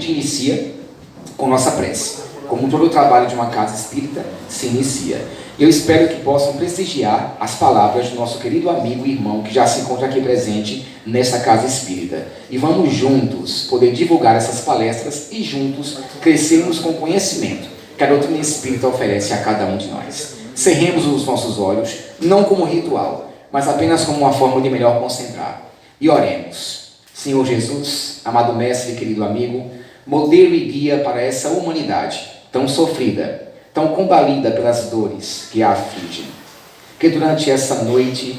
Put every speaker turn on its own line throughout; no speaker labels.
que inicia com nossa prece, como todo o trabalho de uma casa espírita se inicia. Eu espero que possam prestigiar as palavras do nosso querido amigo e irmão que já se encontra aqui presente nessa casa espírita. E vamos juntos poder divulgar essas palestras e juntos crescermos com o conhecimento que a doutrina espírita oferece a cada um de nós. Cerremos os nossos olhos, não como ritual, mas apenas como uma forma de melhor concentrar. E oremos. Senhor Jesus, amado mestre e querido amigo, modelo e guia para essa humanidade tão sofrida, tão combalida pelas dores que a afligem. Que durante essa noite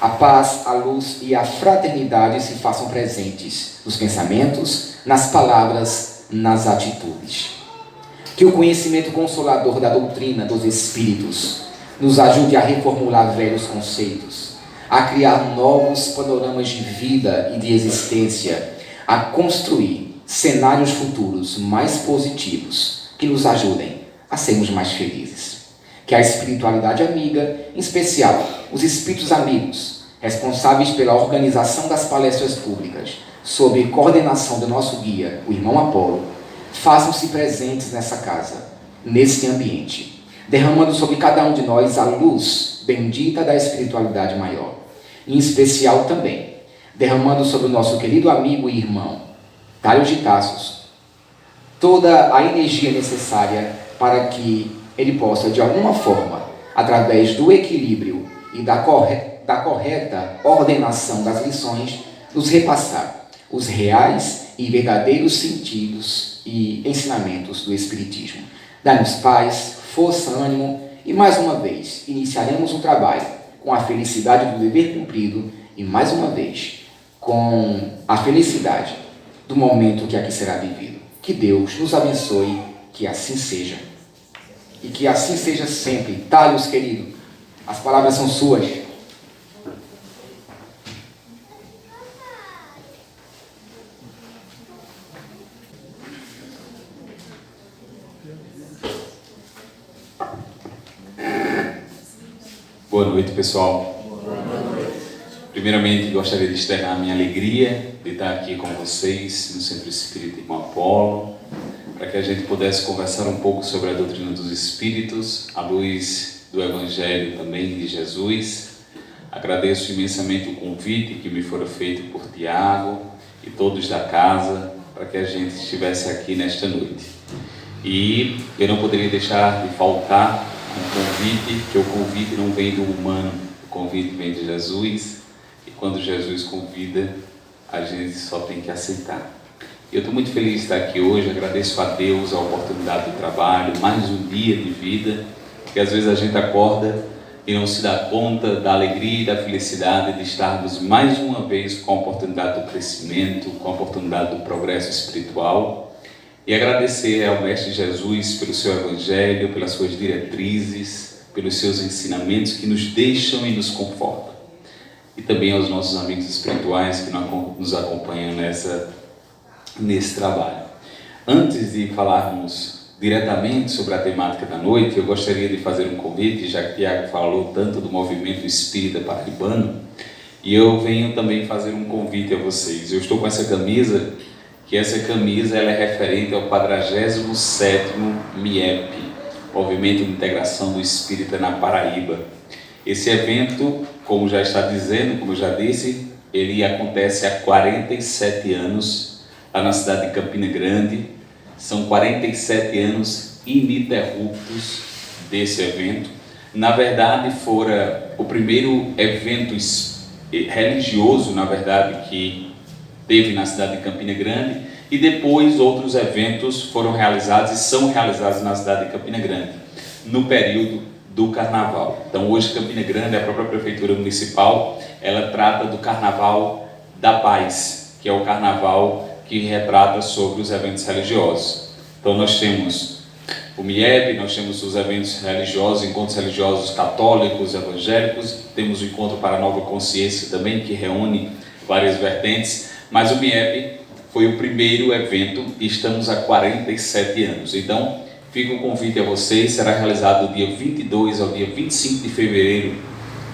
a paz, a luz e a fraternidade se façam presentes nos pensamentos, nas palavras, nas atitudes. Que o conhecimento consolador da doutrina dos Espíritos nos ajude a reformular velhos conceitos, a criar novos panoramas de vida e de existência, a construir cenários futuros mais positivos que nos ajudem a sermos mais felizes. Que a espiritualidade amiga, em especial os espíritos amigos, responsáveis pela organização das palestras públicas, sob coordenação do nosso guia, o irmão Apolo, façam-se presentes nessa casa, neste ambiente, derramando sobre cada um de nós a luz bendita da espiritualidade maior. Em especial também, derramando sobre o nosso querido amigo e irmão, Tálio de Tassos, toda a energia necessária para que ele possa, de alguma forma, através do equilíbrio e da correta ordenação das lições, nos repassar os reais e verdadeiros sentidos e ensinamentos do Espiritismo. Dá-nos paz, força, ânimo e, mais uma vez, iniciaremos o trabalho com a felicidade do dever cumprido e, mais uma vez, com a felicidade do momento que aqui será vivido. Que Deus nos abençoe, que assim seja. E que assim seja sempre. Tálio, querido, as palavras são suas.
Boa noite, pessoal. Primeiramente, gostaria de externar a minha alegria de estar aqui com vocês no Centro Espírita Irmão Apolo, para que a gente pudesse conversar um pouco sobre a doutrina dos Espíritos, à luz do Evangelho também de Jesus. Agradeço imensamente o convite que me foi feito por Tiago e todos da casa, para que a gente estivesse aqui nesta noite. E eu não poderia deixar de faltar um convite, que o convite não vem do humano, o convite vem de Jesus, e quando Jesus convida, a gente só tem que aceitar. Eu estou muito feliz de estar aqui hoje, agradeço a Deus a oportunidade do trabalho, mais um dia de vida, porque às vezes a gente acorda e não se dá conta da alegria e da felicidade de estarmos mais uma vez com a oportunidade do crescimento, com a oportunidade do progresso espiritual. E agradecer ao Mestre Jesus pelo seu Evangelho, pelas suas diretrizes, pelos seus ensinamentos que nos deixam e nos confortam. E também aos nossos amigos espirituais que nos acompanham nesse trabalho. Antes de falarmos diretamente sobre a temática da noite, eu gostaria de fazer um convite, já que Tiago falou tanto do movimento espírita paraibano, e eu venho também fazer um convite a vocês. Eu estou com essa camisa, que essa camisa ela é referente ao 47º MIEP, Movimento de Integração do Espírita na Paraíba. Esse evento, como já está dizendo, como eu já disse, ele acontece há 47 anos, lá na cidade de Campina Grande. São 47 anos ininterruptos desse evento. Na verdade, fora o primeiro evento religioso, na verdade, que teve na cidade de Campina Grande, e depois outros eventos foram realizados e são realizados na cidade de Campina Grande, no período do Carnaval. Então hoje Campina Grande, a própria Prefeitura Municipal, ela trata do Carnaval da Paz, que é o carnaval que retrata sobre os eventos religiosos. Então nós temos o MIEP, nós temos os eventos religiosos, encontros religiosos católicos, evangélicos, temos o Encontro para a Nova Consciência também, que reúne várias vertentes, mas o MIEP foi o primeiro evento e estamos há 47 anos. Então, fica o convite a vocês, será realizado do dia 22 ao dia 25 de fevereiro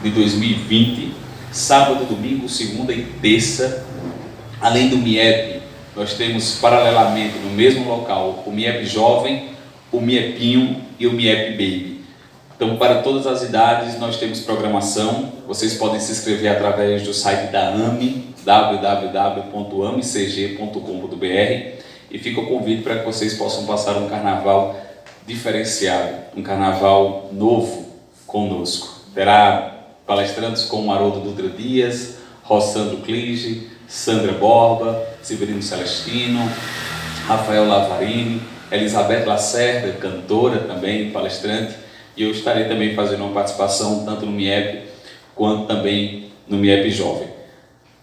de 2020, sábado, domingo, segunda e terça. Além do MIEP, nós temos paralelamente no mesmo local o MIEP Jovem, o MIEPinho e o MIEP Baby. Então, para todas as idades, nós temos programação. Vocês podem se inscrever através do site da AME, www.amecg.com.br, e fica o convite para que vocês possam passar um carnaval diferenciado, um carnaval novo conosco. Terá palestrantes como Haroldo Dutra Dias, Rossandro Clige, Sandra Borba, Severino Celestino, Rafael Lavarini, Elizabeth Lacerda, cantora também, palestrante. E eu estarei também fazendo uma participação tanto no MIEP quanto também no MIEP Jovem.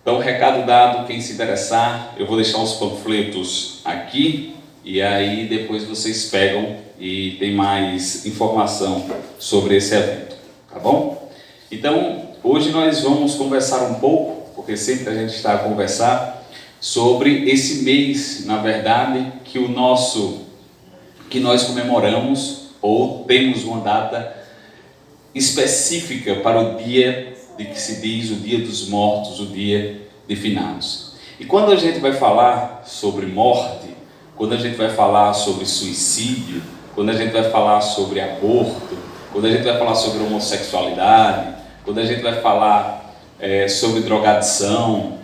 Então, recado dado, quem se interessar, eu vou deixar os panfletos aqui e aí depois vocês pegam e tem mais informação sobre esse evento, tá bom? Então, hoje nós vamos conversar um pouco, porque sempre a gente está a conversar sobre esse mês, na verdade, que nós comemoramos ou temos uma data específica para o dia de que se diz o Dia dos Mortos, o Dia de Finados. E quando a gente vai falar sobre morte, quando a gente vai falar sobre suicídio, quando a gente vai falar sobre aborto, quando a gente vai falar sobre homossexualidade, quando a gente vai falar sobre drogadição,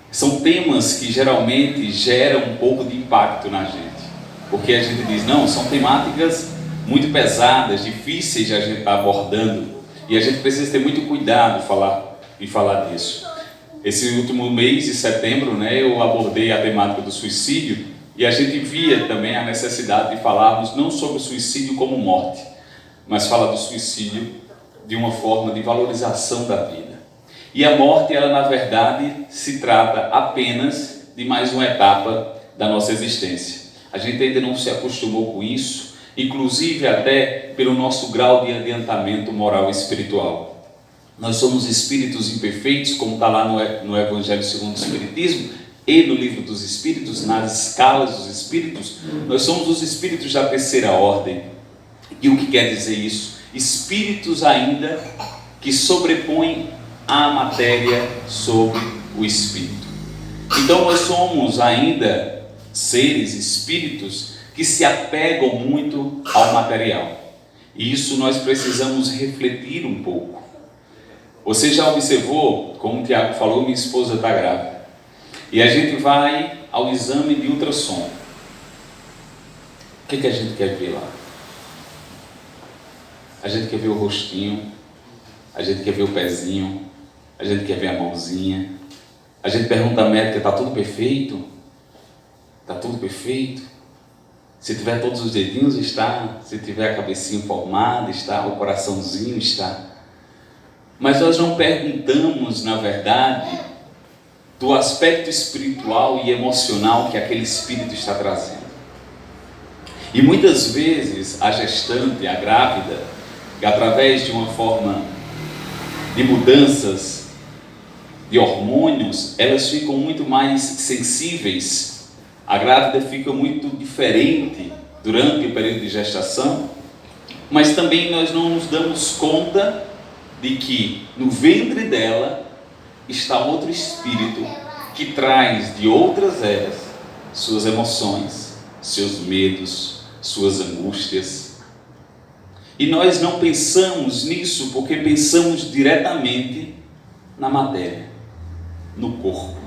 são temas que geralmente geram um pouco de impacto na gente, porque a gente diz, não, são temáticas muito pesadas, difíceis de a gente estar abordando, e a gente precisa ter muito cuidado em falar disso. Esse último mês de setembro, eu abordei a temática do suicídio, e a gente via também a necessidade de falarmos não sobre o suicídio como morte, mas falar do suicídio de uma forma de valorização da vida. E a morte, ela na verdade se trata apenas de mais uma etapa da nossa existência. A gente ainda não se acostumou com isso, inclusive até pelo nosso grau de adiantamento moral e espiritual. Nós somos espíritos imperfeitos, como está lá no Evangelho segundo o Espiritismo e no Livro dos Espíritos, nas escalas dos espíritos, nós somos os espíritos da terceira ordem. E o que quer dizer isso? Espíritos ainda que sobrepõem a matéria sobre o espírito. Então nós somos ainda seres, espíritos, que se apegam muito ao material. E isso nós precisamos refletir um pouco. Você já observou, como o Tiago falou, minha esposa está grávida. E a gente vai ao exame de ultrassom. O que a gente quer ver lá? A gente quer ver o rostinho, a gente quer ver o pezinho, a gente quer ver a mãozinha. A gente pergunta à médica, está tudo perfeito? Está tudo perfeito? Se tiver todos os dedinhos, está. Se tiver a cabecinha formada, está. O coraçãozinho, está. Mas nós não perguntamos, na verdade, do aspecto espiritual e emocional que aquele espírito está trazendo. E muitas vezes a gestante, a grávida, que através de uma forma de mudanças de hormônios, elas ficam muito mais sensíveis. A grávida fica muito diferente durante o período de gestação, mas também nós não nos damos conta de que no ventre dela está outro espírito que traz de outras eras suas emoções, seus medos, suas angústias. E nós não pensamos nisso porque pensamos diretamente na matéria, no corpo.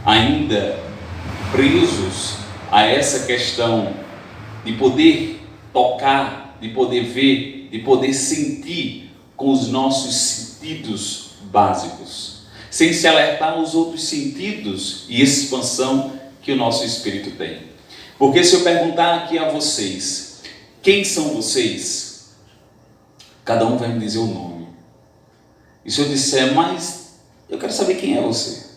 Ainda presos a essa questão de poder tocar, de poder ver, de poder sentir com os nossos sentidos básicos, sem se alertar aos outros sentidos e expansão que o nosso espírito tem. Porque se eu perguntar aqui a vocês, quem são vocês? Cada um vai me dizer o nome. E se eu disser, mas eu quero saber quem é você.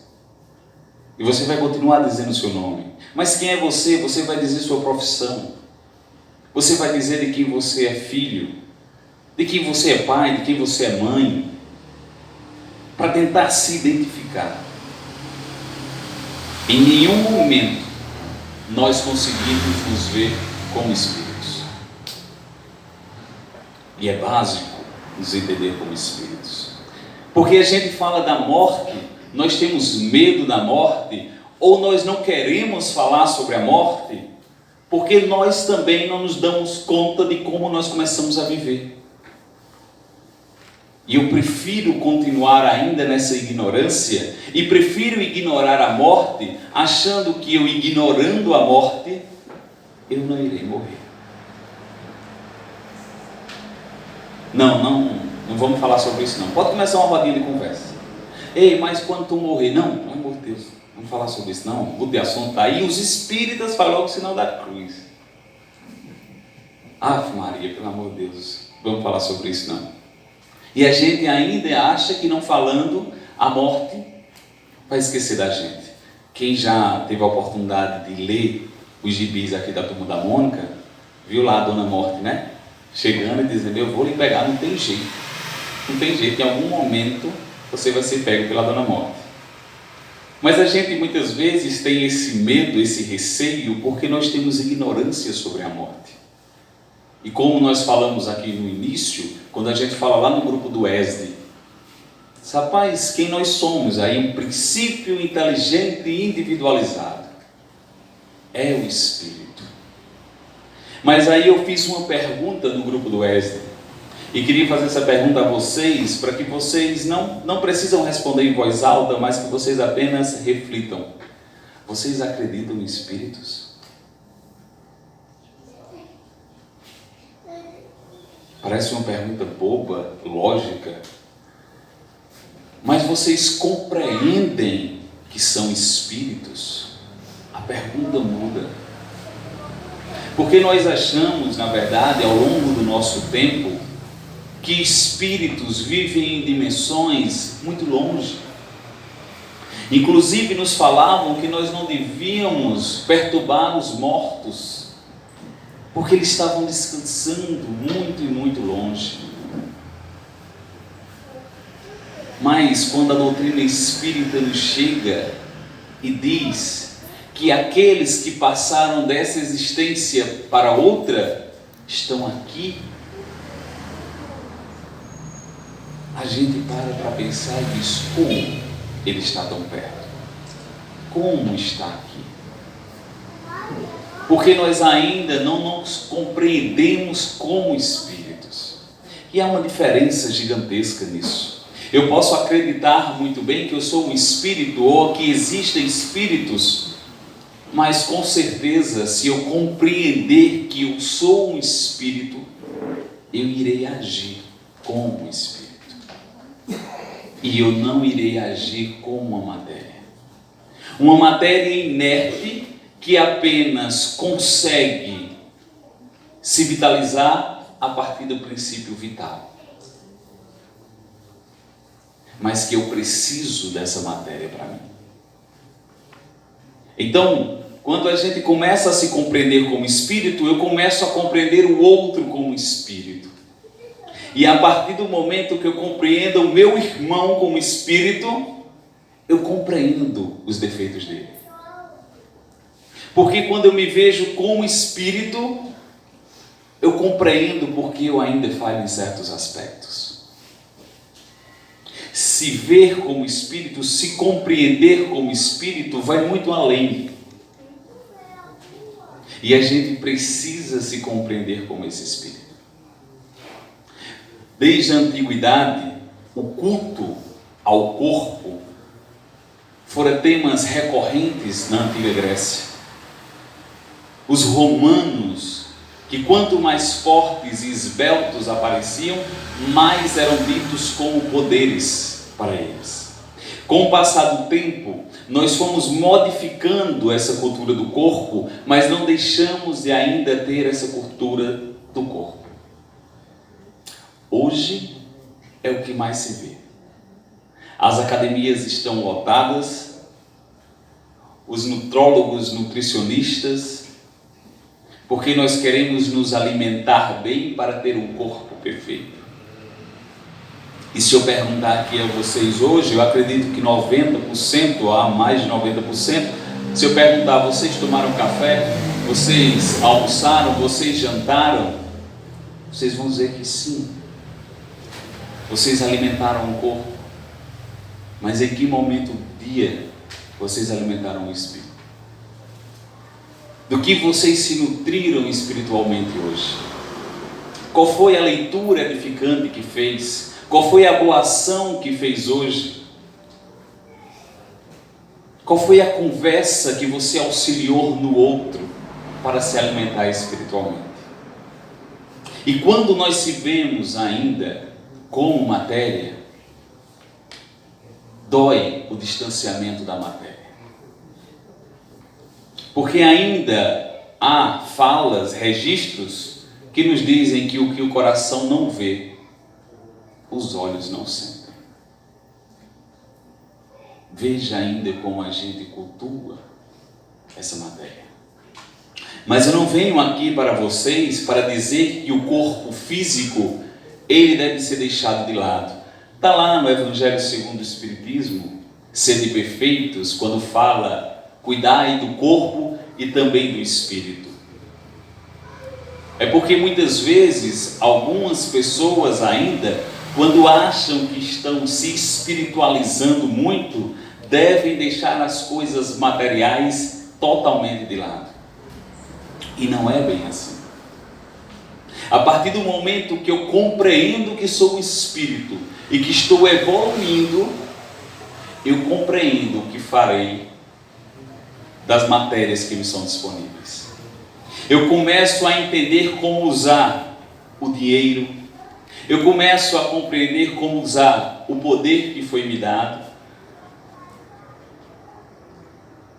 E você vai continuar dizendo o seu nome. Mas quem é você? Você vai dizer sua profissão. Você vai dizer de quem você é filho, de quem você é pai, de quem você é mãe, para tentar se identificar. Em nenhum momento nós conseguimos nos ver como espíritos. E é básico nos entender como espíritos. Porque a gente fala da morte, nós temos medo da morte, ou nós não queremos falar sobre a morte, porque nós também não nos damos conta de como nós começamos a viver. E eu prefiro continuar ainda nessa ignorância, e prefiro ignorar a morte, achando que eu ignorando a morte, eu não irei morrer. Não vamos falar sobre isso não. Pode começar uma rodinha de conversa. Ei, mas quando tu morrer? Não, pelo amor de Deus, vamos falar sobre isso não. Mude de assunto. Aí os espíritas falam o sinal da cruz. Ave Maria, pelo amor de Deus, vamos falar sobre isso não. E a gente ainda acha que não falando, a morte vai esquecer da gente. Quem já teve a oportunidade de ler os gibis aqui da Turma da Mônica, viu lá a Dona Morte, né? Chegando e dizendo, eu vou lhe pegar, não tem jeito. Não tem jeito, em algum momento você vai ser pego pela Dona Morte. Mas a gente muitas vezes tem esse medo, esse receio, porque nós temos ignorância sobre a morte. E como nós falamos aqui no início, quando a gente fala lá no grupo do ESD, rapaz, quem nós somos? Aí um princípio inteligente e individualizado. É o Espírito. Mas aí eu fiz uma pergunta no grupo do ESD. E queria fazer essa pergunta a vocês, para que vocês não precisam responder em voz alta, mas que vocês apenas reflitam. Vocês acreditam em espíritos? Parece uma pergunta boba, lógica. Mas vocês compreendem que são espíritos? A pergunta muda. Porque nós achamos, na verdade, ao longo do nosso tempo, que espíritos vivem em dimensões muito longe. Inclusive nos falavam que nós não devíamos perturbar os mortos, porque eles estavam descansando muito e muito longe. Mas quando a doutrina espírita nos chega e diz que aqueles que passaram dessa existência para outra estão aqui, a gente para pensar e diz, como ele está tão perto? Como está aqui? Porque nós ainda não nos compreendemos como espíritos. E há uma diferença gigantesca nisso. Eu posso acreditar muito bem que eu sou um espírito ou que existem espíritos, mas com certeza, se eu compreender que eu sou um espírito, eu irei agir como um espírito. E eu não irei agir como uma matéria. Uma matéria inerte que apenas consegue se vitalizar a partir do princípio vital. Mas que eu preciso dessa matéria para mim. Então, quando a gente começa a se compreender como espírito, eu começo a compreender o outro como espírito. E a partir do momento que eu compreendo o meu irmão como espírito, eu compreendo os defeitos dele. Porque quando eu me vejo como espírito, eu compreendo porque eu ainda falho em certos aspectos. Se ver como espírito, se compreender como espírito, vai muito além. E a gente precisa se compreender como esse espírito. Desde a antiguidade, o culto ao corpo foram temas recorrentes na antiga Grécia. Os romanos, que quanto mais fortes e esbeltos apareciam, mais eram ditos como poderes para eles. Com o passar do tempo, nós fomos modificando essa cultura do corpo, mas não deixamos de ainda ter essa cultura do corpo. Hoje é o que mais se vê. As academias estão lotadas, os nutrólogos, nutricionistas, porque nós queremos nos alimentar bem para ter um corpo perfeito. E se eu perguntar aqui a vocês hoje, eu acredito que 90%, há mais de 90%, se eu perguntar, vocês tomaram café, vocês almoçaram, vocês jantaram, vocês vão dizer que sim. Vocês alimentaram o corpo. Mas em que momento do dia vocês alimentaram o Espírito? Do que vocês se nutriram espiritualmente hoje? Qual foi a leitura edificante que fez? Qual foi a boa ação que fez hoje? Qual foi a conversa que você auxiliou no outro para se alimentar espiritualmente? E quando nós se vemos ainda como matéria, dói o distanciamento da matéria. Porque ainda há falas, registros que nos dizem que o coração não vê, os olhos não sentem. Veja ainda como a gente cultua essa matéria. Mas eu não venho aqui para vocês para dizer que o corpo físico, ele deve ser deixado de lado. Está lá no Evangelho segundo o Espiritismo, sede perfeitos, quando fala, cuidai do corpo e também do espírito. É porque muitas vezes, algumas pessoas ainda, quando acham que estão se espiritualizando muito, devem deixar as coisas materiais totalmente de lado. E não é bem assim. A partir do momento que eu compreendo que sou um espírito e que estou evoluindo, eu compreendo o que farei das matérias que me são disponíveis. Eu começo a entender como usar o dinheiro. Eu começo a compreender como usar o poder que foi me dado.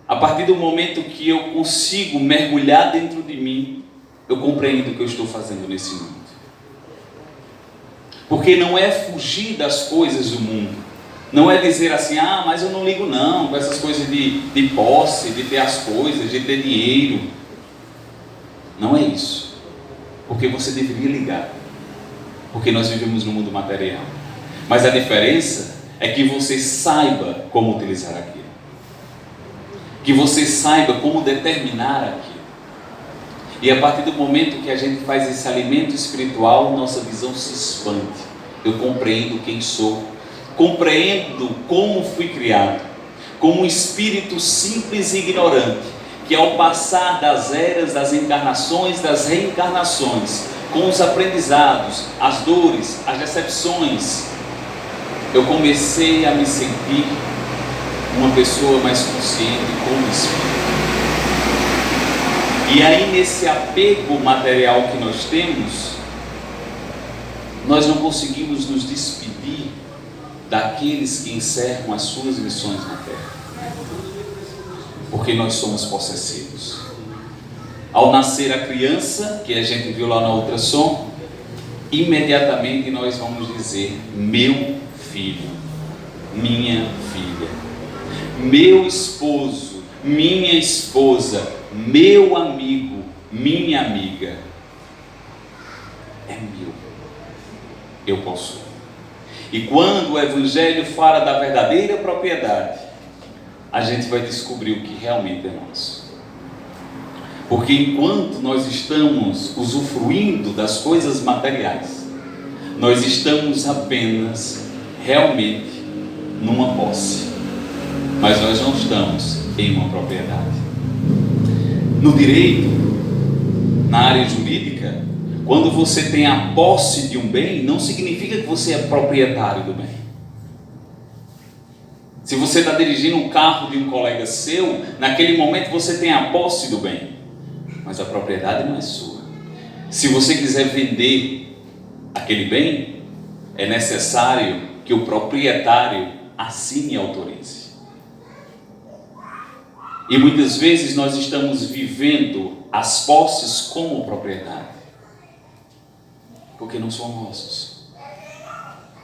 A partir do momento que eu consigo mergulhar dentro de mim, eu compreendo o que eu estou fazendo nesse mundo. Porque não é fugir das coisas do mundo. Não é dizer assim, mas eu não ligo não, com essas coisas de posse, de ter as coisas, de ter dinheiro. Não é isso. Porque você deveria ligar. Porque nós vivemos no mundo material. Mas a diferença é que você saiba como utilizar aquilo. Que você saiba como determinar aquilo. E a partir do momento que a gente faz esse alimento espiritual, nossa visão se expande. Eu compreendo quem sou, compreendo como fui criado, como um espírito simples e ignorante, que ao passar das eras, das encarnações, das reencarnações, com os aprendizados, as dores, as decepções, eu comecei a me sentir uma pessoa mais consciente como espírito. E aí nesse apego material que nós temos, nós não conseguimos nos despedir daqueles que encerram as suas missões na Terra. Porque nós somos possessivos. Ao nascer a criança, que a gente viu lá na ultrassom, imediatamente nós vamos dizer, meu filho, minha filha, meu esposo, minha esposa, meu amigo, minha amiga. É meu. Eu possuo. E quando o Evangelho fala da verdadeira propriedade, a gente vai descobrir o que realmente é nosso. Porque enquanto nós estamos usufruindo das coisas materiais, nós estamos apenas realmente numa posse. Mas nós não estamos em uma propriedade. No direito, na área jurídica, quando você tem a posse de um bem, não significa que você é proprietário do bem. Se você está dirigindo um carro de um colega seu, naquele momento você tem a posse do bem, mas a propriedade não é sua. Se você quiser vender aquele bem, é necessário que o proprietário assine e autorize. E muitas vezes nós estamos vivendo as posses como propriedade, porque não são nossos.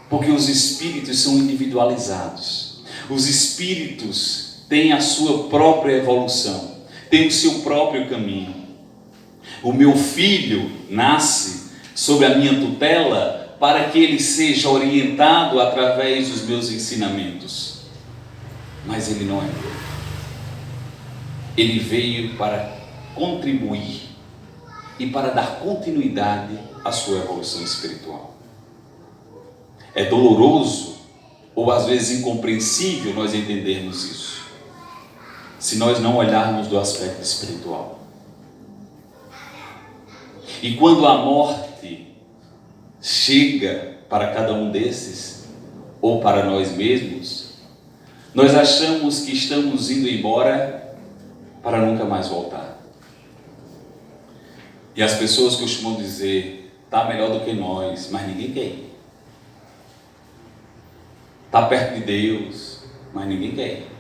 Porque os espíritos são individualizados. Os espíritos têm a sua própria evolução, têm o seu próprio caminho. O meu filho nasce sob a minha tutela para que ele seja orientado através dos meus ensinamentos. Mas ele não é meu. Ele veio para contribuir e para dar continuidade à sua evolução espiritual. É doloroso ou às vezes incompreensível nós entendermos isso. se nós não olharmos do aspecto espiritual. E quando a morte chega para cada um desses, ou para nós mesmos, nós achamos que estamos indo embora para nunca mais voltar. E as pessoas costumam dizer, está melhor do que nós, mas ninguém quer ir. Está perto de Deus, mas ninguém quer ir.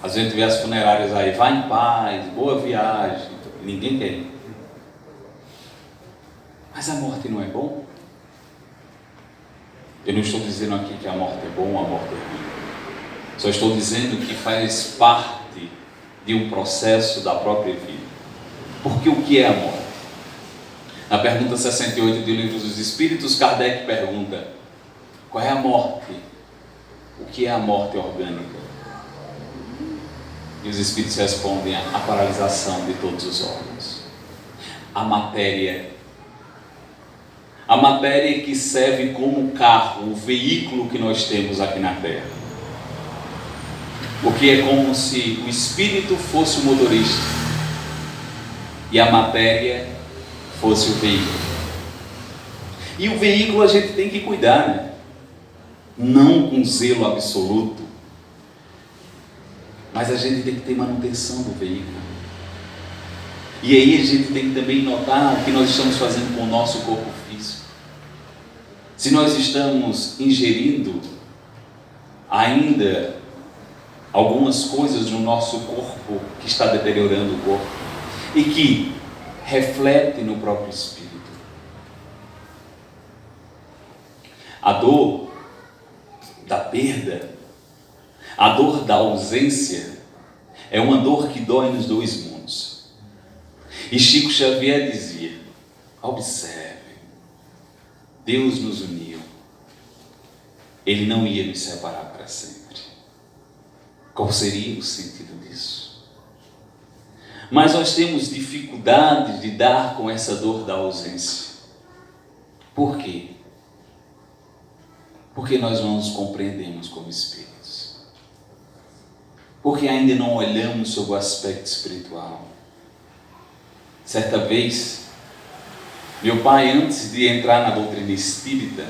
Às vezes a gente vê as funerárias aí, vá em paz, boa viagem, ninguém quer ir. Mas a morte não é bom? Eu não estou dizendo aqui que a morte é bom ou a morte é ruim. Só estou dizendo que faz parte de um processo da própria vida. Porque o que é a morte? Na pergunta 68 do Livro dos Espíritos, Kardec pergunta: qual é a morte? O que é a morte orgânica? E os Espíritos respondem: a paralisação de todos os órgãos. A matéria que serve como carro, o veículo que nós temos aqui na Terra. Porque é como se o espírito fosse o motorista e a matéria fosse o veículo. E o veículo a gente tem que cuidar, né? Não com zelo absoluto, mas a gente tem que ter manutenção do veículo. E aí a gente tem que também notar o que nós estamos fazendo com o nosso corpo físico. Se nós estamos ingerindo ainda algumas coisas no nosso corpo que está deteriorando o corpo e que reflete no próprio espírito. A dor da perda, a dor da ausência, é uma dor que dói nos dois mundos. E Chico Xavier dizia: observe, Deus nos uniu, Ele não ia nos separar para sempre. Qual seria o sentido disso? Mas nós temos dificuldade de lidar com essa dor da ausência. Por quê? Porque nós não nos compreendemos como espíritos. Porque ainda não olhamos sobre o aspecto espiritual. Certa vez, meu pai, antes de entrar na doutrina espírita,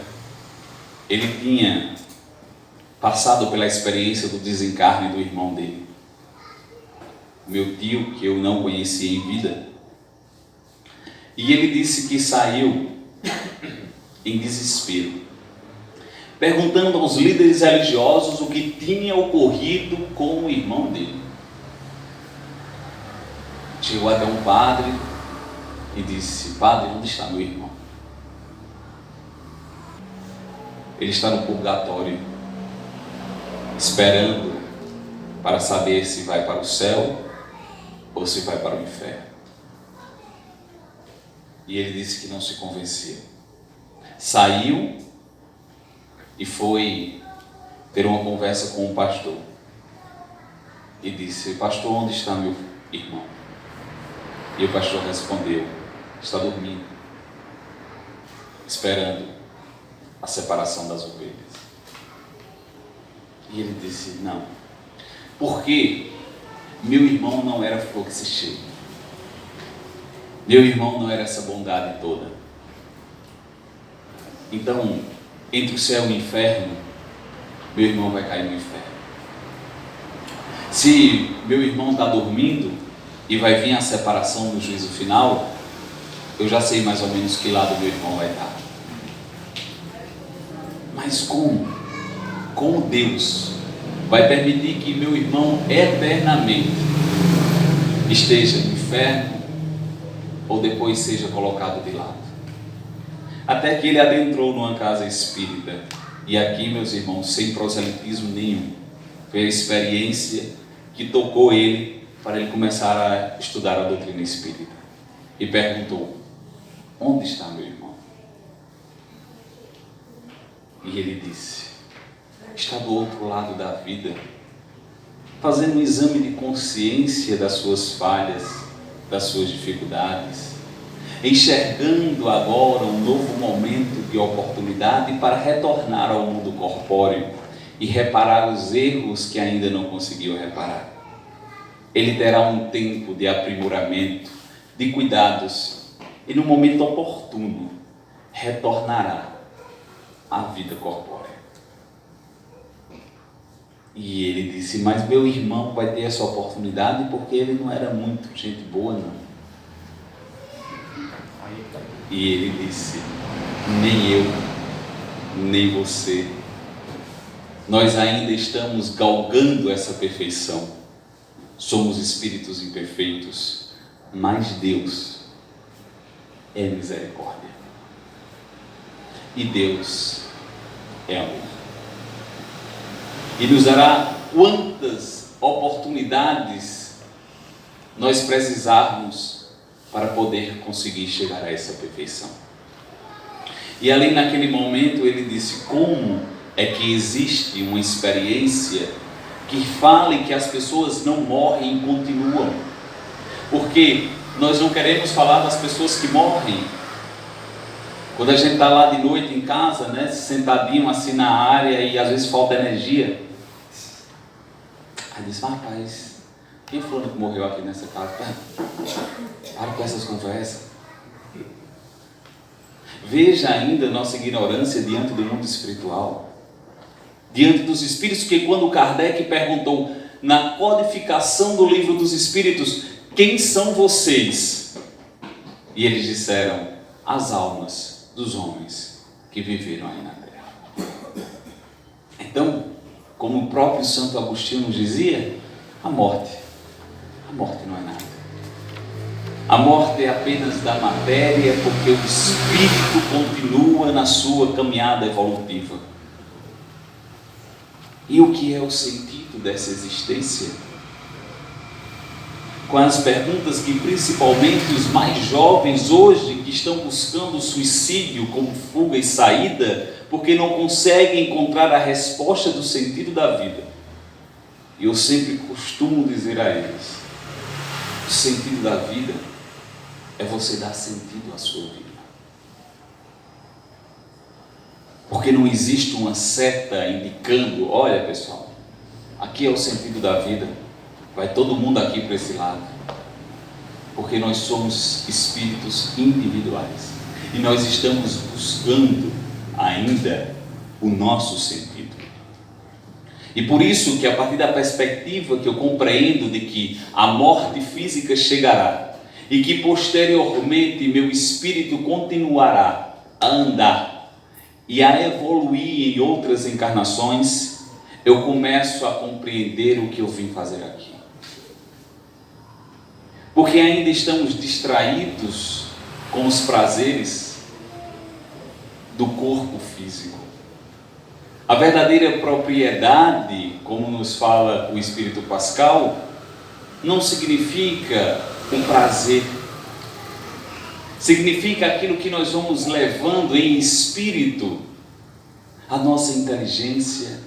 ele tinha passado pela experiência do desencarne do irmão dele. Meu tio, que eu não conhecia em vida. E ele disse que saiu em desespero, perguntando aos líderes religiosos o que tinha ocorrido com o irmão dele. Chegou até um padre e disse: padre, onde está meu irmão? Ele está no purgatório, esperando para saber se vai para o céu ou se vai para o inferno. E ele disse que não se convenceu. Saiu e foi ter uma conversa com um pastor. E disse: pastor, onde está meu irmão? E o pastor respondeu: está dormindo, esperando a separação das ovelhas. E ele disse: não, porque meu irmão não era flor que se cheira, meu irmão não era essa bondade toda. Então, entre o céu e o inferno, meu irmão vai cair no inferno. Se meu irmão está dormindo e vai vir a separação no juízo final, eu já sei mais ou menos que lado meu irmão vai estar. Mas como Deus vai permitir que meu irmão eternamente esteja no inferno ou depois seja colocado de lado? Até que ele adentrou numa casa espírita. E aqui, meus irmãos, sem proselitismo nenhum, foi a experiência que tocou ele para ele começar a estudar a doutrina espírita. E perguntou: onde está meu irmão? E ele disse: está do outro lado da vida, fazendo um exame de consciência das suas falhas, das suas dificuldades, enxergando agora um novo momento de oportunidade para retornar ao mundo corpóreo e reparar os erros que ainda não conseguiu reparar. Ele terá um tempo de aprimoramento, de cuidados, e no momento oportuno retornará à vida corpórea. E ele disse: mas meu irmão vai ter essa oportunidade porque ele não era muito gente boa, não. E ele disse: nem eu, nem você, nós ainda estamos galgando essa perfeição. Somos espíritos imperfeitos, mas Deus é misericórdia. E Deus é amor. E nos dará quantas oportunidades nós precisarmos para poder conseguir chegar a essa perfeição. E ali naquele momento ele disse: como é que existe uma experiência que fale que as pessoas não morrem e continuam? Porque nós não queremos falar das pessoas que morrem. Quando a gente está lá de noite em casa, né, sentadinho assim na área e às vezes falta energia. Aí diz: rapaz, quem foi que morreu aqui nessa casa? Para com essas conversas. Veja ainda nossa ignorância diante do mundo espiritual, diante dos espíritos, que quando Kardec perguntou na codificação do livro dos espíritos: quem são vocês? E eles disseram: as almas dos homens que viveram aí na terra. Então, como o próprio Santo Agostinho nos dizia, a morte não é nada. A morte é apenas da matéria, porque o espírito continua na sua caminhada evolutiva. E o que é o sentido dessa existência? Com as perguntas que principalmente os mais jovens hoje, que estão buscando o suicídio como fuga e saída, porque não conseguem encontrar a resposta do sentido da vida. E eu sempre costumo dizer a eles: o sentido da vida é você dar sentido à sua vida. Porque não existe uma seta indicando: olha pessoal, aqui é o sentido da vida, vai todo mundo aqui para esse lado. Porque nós somos espíritos individuais e nós estamos buscando ainda o nosso sentido. E por isso que, a partir da perspectiva que eu compreendo de que a morte física chegará e que posteriormente meu espírito continuará a andar e a evoluir em outras encarnações, eu começo a compreender o que eu vim fazer aqui. Porque ainda estamos distraídos com os prazeres do corpo físico. A verdadeira propriedade, como nos fala o Espírito Pascal, não significa um prazer. Significa aquilo que nós vamos levando em espírito: a nossa inteligência,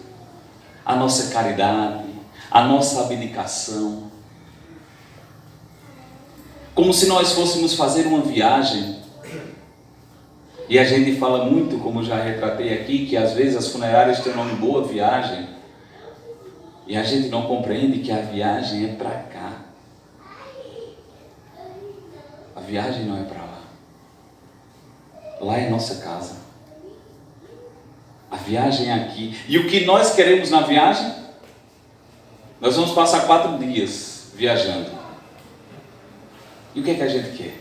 a nossa caridade, a nossa abnegação. Como se nós fôssemos fazer uma viagem. E a gente fala muito, como já retratei aqui, que às vezes as funerárias têm o nome Boa Viagem. E a gente não compreende que a viagem é para cá. A viagem não é para lá. Lá é nossa casa. A viagem é aqui. E o que nós queremos na viagem? Nós vamos passar 4 dias viajando. E o que é que a gente quer?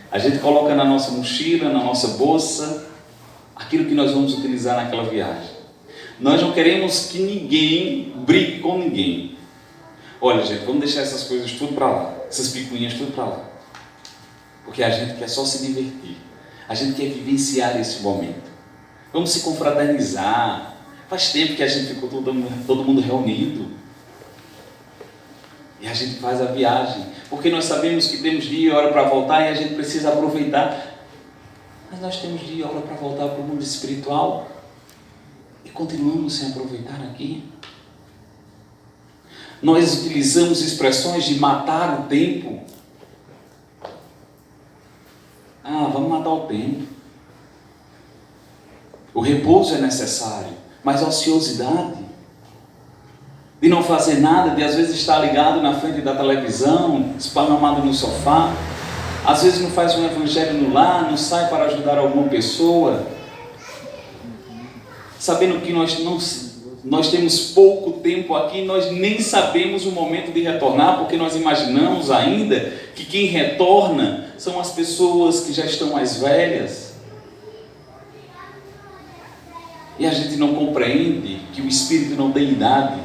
A gente coloca na nossa mochila, na nossa bolsa, aquilo que nós vamos utilizar naquela viagem. Nós não queremos que ninguém brigue com ninguém. Olha, gente, vamos deixar essas coisas tudo para lá, essas picuinhas tudo para lá. Porque a gente quer só se divertir. A gente quer vivenciar esse momento. Vamos se confraternizar. Faz tempo que a gente ficou todo mundo reunido. E a gente faz a viagem, porque nós sabemos que temos dia e hora para voltar e a gente precisa aproveitar. Mas nós temos dia e hora para voltar para o mundo espiritual e continuamos sem aproveitar aqui. Nós utilizamos expressões de matar o tempo. Vamos matar o tempo. O repouso é necessário, mas a ociosidade não fazer nada, de às vezes estar ligado na frente da televisão, esparramado no sofá, às vezes não faz um evangelho no lar, não sai para ajudar alguma pessoa, sabendo que nós temos pouco tempo aqui, nós nem sabemos o momento de retornar, porque nós imaginamos ainda que quem retorna são as pessoas que já estão mais velhas. E a gente não compreende que o Espírito não tem idade,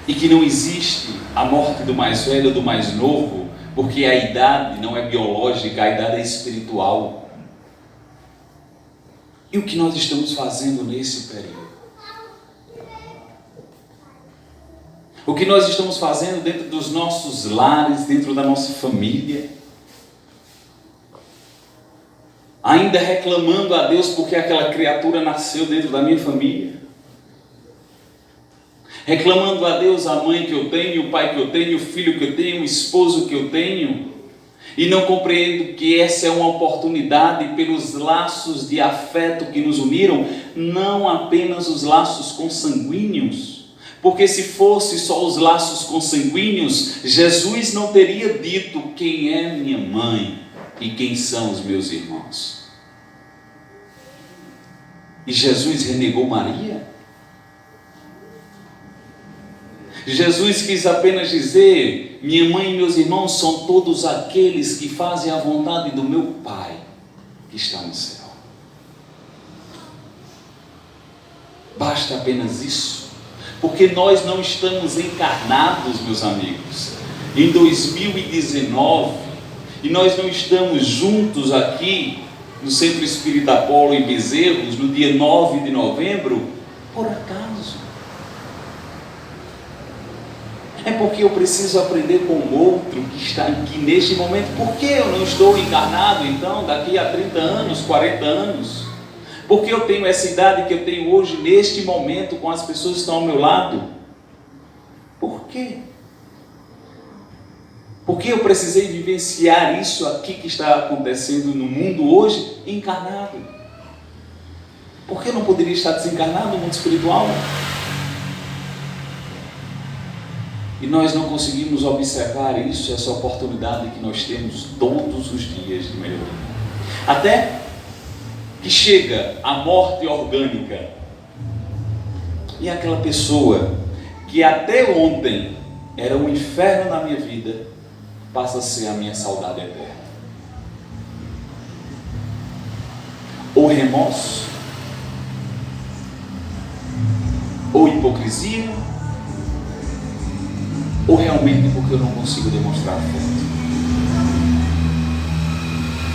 e que não existe a morte do mais velho ou do mais novo, porque a idade não é biológica, a idade é espiritual. E o que nós estamos fazendo nesse período? O que nós estamos fazendo dentro dos nossos lares, dentro da nossa família? Ainda reclamando a Deus porque aquela criatura nasceu dentro da minha família? Reclamando a Deus a mãe que eu tenho, o pai que eu tenho, o filho que eu tenho, o esposo que eu tenho, e não compreendo que essa é uma oportunidade pelos laços de afeto que nos uniram, não apenas os laços consanguíneos, porque se fosse só os laços consanguíneos, Jesus não teria dito quem é minha mãe e quem são os meus irmãos. E Jesus renegou Maria? Jesus quis apenas dizer: minha mãe e meus irmãos são todos aqueles que fazem a vontade do meu Pai que está no céu. Basta apenas isso, porque nós não estamos encarnados, meus amigos, em 2019, e nós não estamos juntos aqui no Centro Espírita Apolo em Bezerros no dia 9 de novembro por acaso. É porque eu preciso aprender com o outro que está aqui neste momento. Por que eu não estou encarnado, então, daqui a 30 anos, 40 anos? Por que eu tenho essa idade que eu tenho hoje, neste momento, com as pessoas que estão ao meu lado? Por quê? Por que eu precisei vivenciar isso aqui que está acontecendo no mundo hoje, encarnado? Por que eu não poderia estar desencarnado no mundo espiritual? E nós não conseguimos observar isso, essa oportunidade que nós temos todos os dias de melhoria. Até que chega a morte orgânica. E aquela pessoa que até ontem era um inferno na minha vida, passa a ser a minha saudade eterna. Ou remorso, ou hipocrisia, ou realmente porque eu não consigo demonstrar afeto.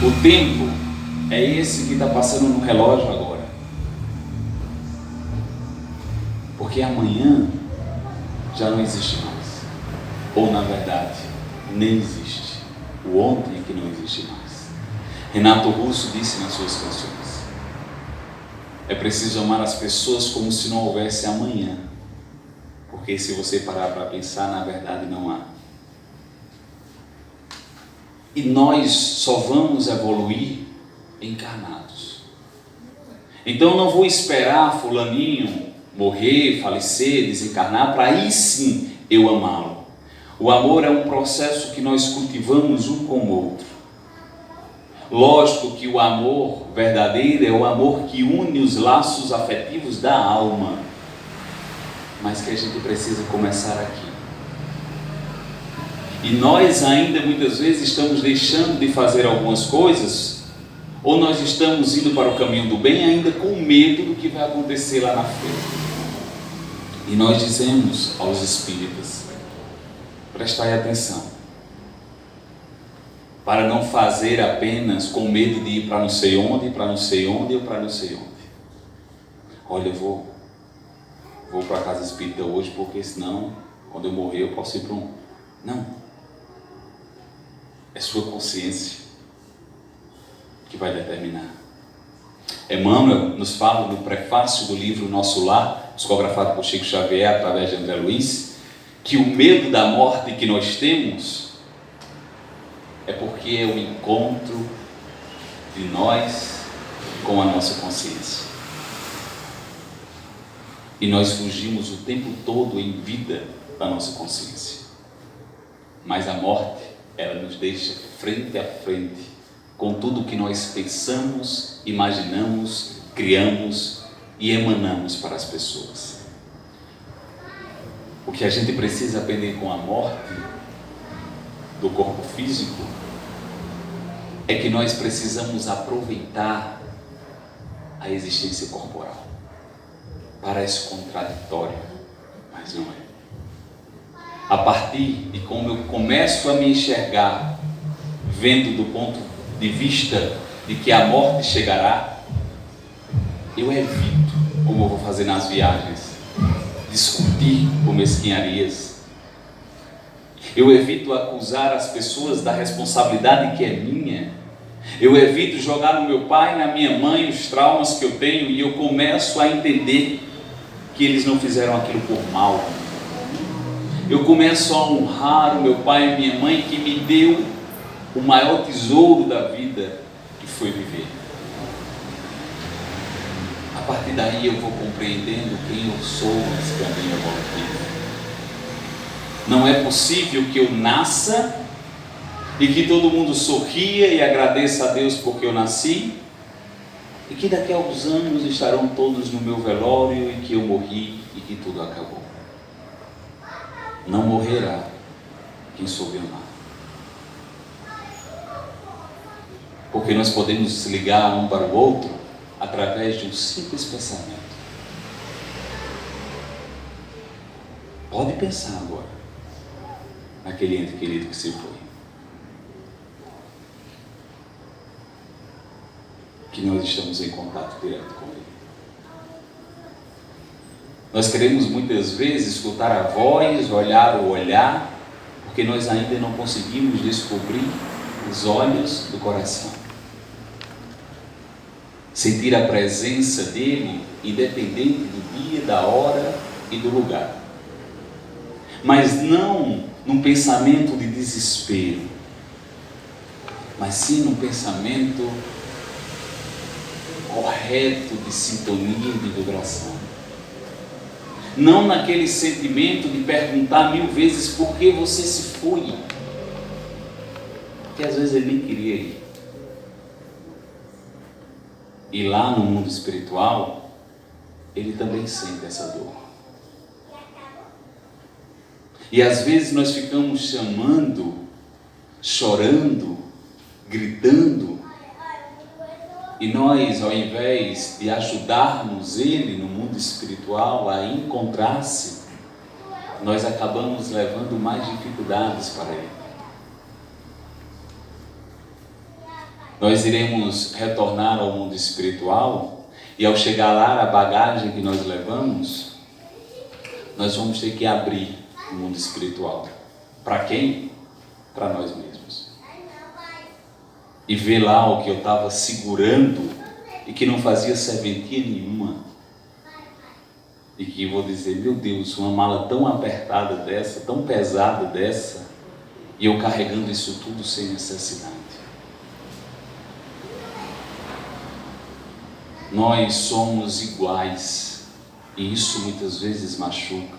O tempo é esse que está passando no relógio agora, porque amanhã já não existe mais, ou na verdade nem existe. O ontem é que não existe mais. Renato Russo disse nas suas canções: é preciso amar as pessoas como se não houvesse amanhã. Porque se você parar para pensar, na verdade não há. E nós só vamos evoluir encarnados. Então eu não vou esperar fulaninho morrer, falecer, desencarnar, para aí sim eu amá-lo. O amor é um processo que nós cultivamos um com o outro. Lógico que o amor verdadeiro é o amor que une os laços afetivos da alma, mas que a gente precisa começar aqui. E nós ainda muitas vezes estamos deixando de fazer algumas coisas, ou nós estamos indo para o caminho do bem ainda com medo do que vai acontecer lá na frente. E nós dizemos aos espíritas: prestai atenção, para não fazer apenas com medo de ir para não sei onde, para não sei onde ou para não sei onde. Olha, eu vou para a casa espírita hoje, porque senão, quando eu morrer, eu posso ir para um... Não. É sua consciência que vai determinar. Emmanuel nos fala no prefácio do livro Nosso Lar, psicografado por Chico Xavier através de André Luiz, que o medo da morte que nós temos é porque é o encontro de nós com a nossa consciência. E nós fugimos o tempo todo em vida da nossa consciência. Mas a morte, ela nos deixa frente a frente com tudo que nós pensamos, imaginamos, criamos e emanamos para as pessoas. O que a gente precisa aprender com a morte do corpo físico é que nós precisamos aproveitar a existência corporal. Parece contraditório, mas não é. A partir de como eu começo a me enxergar, vendo do ponto de vista de que a morte chegará, eu evito, como eu vou fazer nas viagens, discutir com mesquinharias. Eu evito acusar as pessoas da responsabilidade que é minha. Eu evito jogar no meu pai, na minha mãe, os traumas que eu tenho, e eu começo a entender que eles não fizeram aquilo por mal. Eu começo a honrar o meu pai e a minha mãe, que me deu o maior tesouro da vida, que foi viver. A partir daí eu vou compreendendo quem eu sou nesse caminho evolutivo. Não é possível que eu nasça e que todo mundo sorria e agradeça a Deus porque eu nasci, e que daqui a alguns anos estarão todos no meu velório e que eu morri e que tudo acabou. Não morrerá quem soube amar. Porque nós podemos ligar um para o outro através de um simples pensamento. Pode pensar agora naquele ente querido que se foi. Que nós estamos em contato direto com ele. Nós queremos muitas vezes escutar a voz, olhar o olhar, porque nós ainda não conseguimos descobrir os olhos do coração. Sentir a presença dele, independente do dia, da hora e do lugar. Mas não num pensamento de desespero, mas sim num pensamento correto de sintonia e de vibração. Não naquele sentimento de perguntar 1000 vezes por que você se foi. Porque às vezes ele nem queria ir. E lá no mundo espiritual, ele também sente essa dor. E às vezes nós ficamos chamando, chorando, gritando, e nós, ao invés de ajudarmos ele no mundo espiritual a encontrar-se, nós acabamos levando mais dificuldades para ele. Nós iremos retornar ao mundo espiritual, e ao chegar lá, a bagagem que nós levamos, nós vamos ter que abrir o mundo espiritual. Para quem? Para nós mesmos. E ver lá o que eu estava segurando e que não fazia serventia nenhuma. E que vou dizer, meu Deus, uma mala tão apertada dessa, tão pesada dessa, e eu carregando isso tudo sem necessidade. Nós somos iguais, e isso muitas vezes machuca.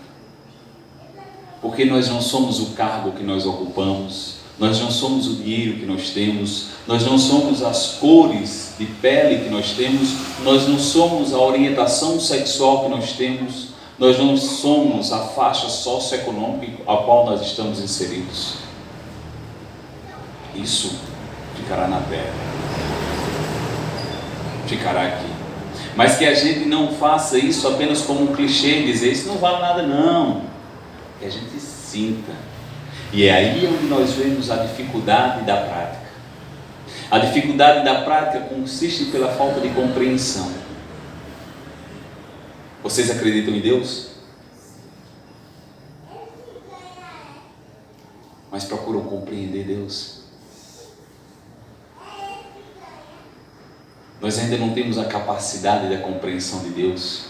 Porque nós não somos o cargo que nós ocupamos, nós não somos o dinheiro que nós temos, nós não somos as cores de pele que nós temos, nós não somos a orientação sexual que nós temos, nós não somos a faixa socioeconômica a qual nós estamos inseridos. Isso ficará na terra, ficará aqui. Mas que a gente não faça isso apenas como um clichê, dizer isso não vale nada não. Que a gente sinta. E é aí onde nós vemos a dificuldade da prática. A dificuldade da prática consiste pela falta de compreensão. Vocês acreditam em Deus? Mas procuram compreender Deus? Nós ainda não temos a capacidade da compreensão de Deus.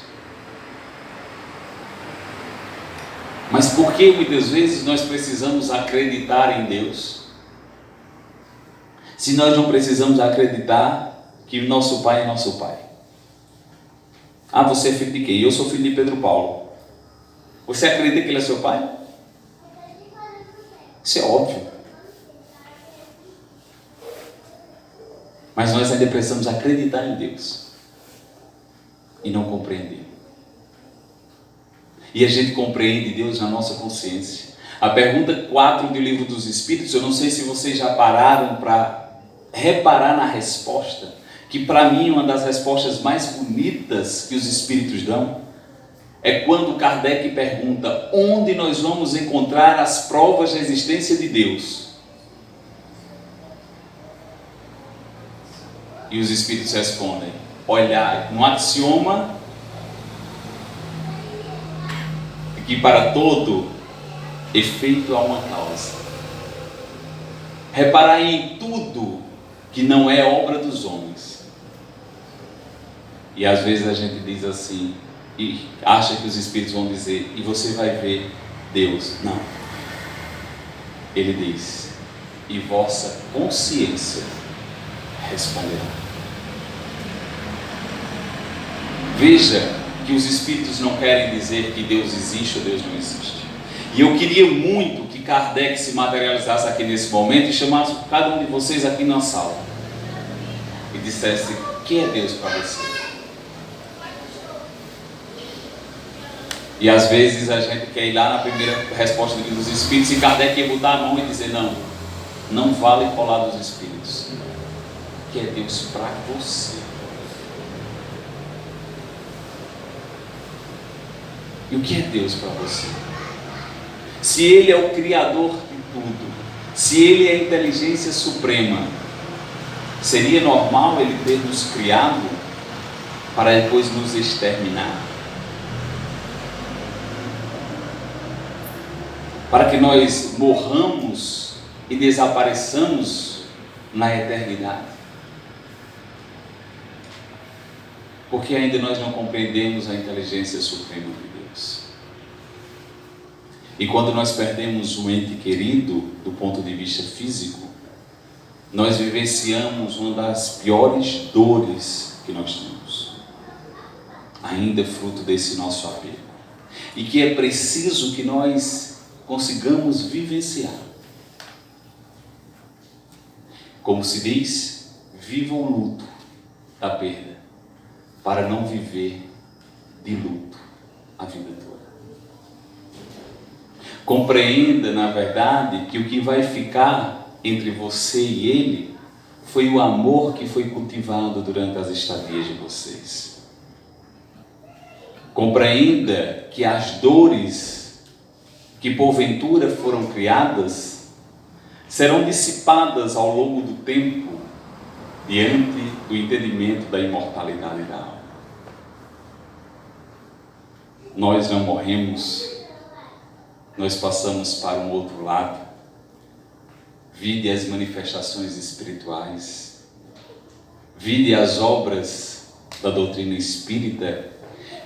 Mas por que muitas vezes nós precisamos acreditar em Deus? Se nós não precisamos acreditar que nosso Pai é nosso Pai. Ah, você é filho de quem? Eu sou filho de Pedro Paulo. Você acredita que ele é seu pai? Isso é óbvio. Mas nós ainda precisamos acreditar em Deus e não compreender. E a gente compreende Deus na nossa consciência. A pergunta 4 do Livro dos Espíritos, eu não sei se vocês já pararam para reparar na resposta, que para mim é uma das respostas mais bonitas que os Espíritos dão, é quando Kardec pergunta: onde nós vamos encontrar as provas da existência de Deus? E os Espíritos respondem: olhai, no axioma que para todo efeito há uma causa. Reparai em tudo que não é obra dos homens. E às vezes a gente diz assim, e acha que os Espíritos vão dizer: e você vai ver Deus. Não. Ele diz: e vossa consciência responderá. Veja que os Espíritos não querem dizer que Deus existe ou Deus não existe. E eu queria muito que Kardec se materializasse aqui nesse momento e chamasse cada um de vocês aqui na sala e dissesse: quem é Deus para você? E às vezes a gente quer ir lá na primeira resposta do Livro dos Espíritos e Kardec ia botar a mão e dizer: não, não vale colar dos Espíritos. Que é Deus para você. E o que é Deus para você? Se Ele é o Criador de tudo, se Ele é a inteligência suprema, seria normal Ele ter nos criado para depois nos exterminar? Para que nós morramos e desapareçamos na eternidade? Porque ainda nós não compreendemos a inteligência suprema de Deus. E quando nós perdemos um ente querido do ponto de vista físico, nós vivenciamos uma das piores dores que nós temos, ainda fruto desse nosso apego, e que é preciso que nós consigamos vivenciar. Como se diz, viva o luto da perda, para não viver de luto a vida toda. Compreenda, na verdade, que o que vai ficar entre você e Ele foi o amor que foi cultivado durante as estadias de vocês. Compreenda que as dores que porventura foram criadas serão dissipadas ao longo do tempo diante do entendimento da imortalidade da alma. Nós não morremos, nós passamos para um outro lado. Vide as manifestações espirituais, vide as obras da doutrina espírita,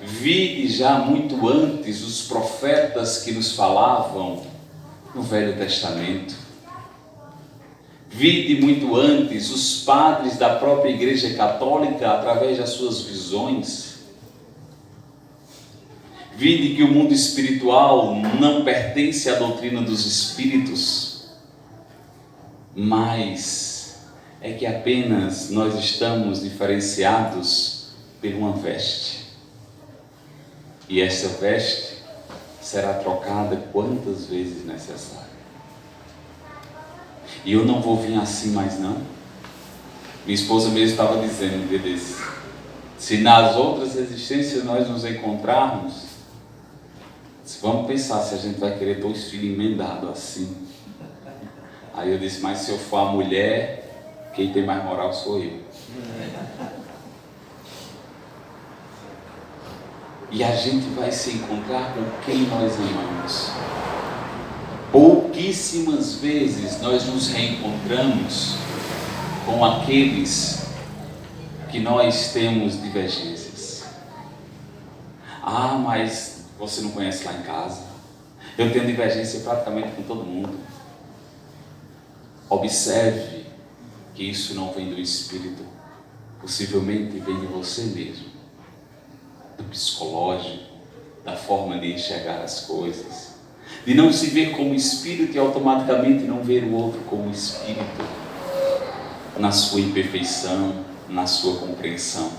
vide já muito antes os profetas que nos falavam no Velho Testamento, vide muito antes os padres da própria Igreja Católica através das suas visões. Vide que o mundo espiritual não pertence à doutrina dos espíritos, mas é que apenas nós estamos diferenciados por uma veste. E essa veste será trocada quantas vezes necessário. E eu não vou vir assim mais não. Minha esposa mesmo estava dizendo um dia desse: se nas outras existências nós nos encontrarmos, vamos pensar se a gente vai querer 2 filhos emendados assim. Aí eu disse: mas se eu for a mulher, quem tem mais moral sou eu. E a gente vai se encontrar com quem nós amamos. Pouquíssimas vezes nós nos reencontramos com aqueles que nós temos divergências. Ah, mas você não conhece lá em casa. Eu tenho divergência praticamente com todo mundo. Observe que isso não vem do Espírito, possivelmente vem de você mesmo, do psicológico, da forma de enxergar as coisas, de não se ver como espírito e automaticamente não ver o outro como espírito, na sua imperfeição, na sua compreensão.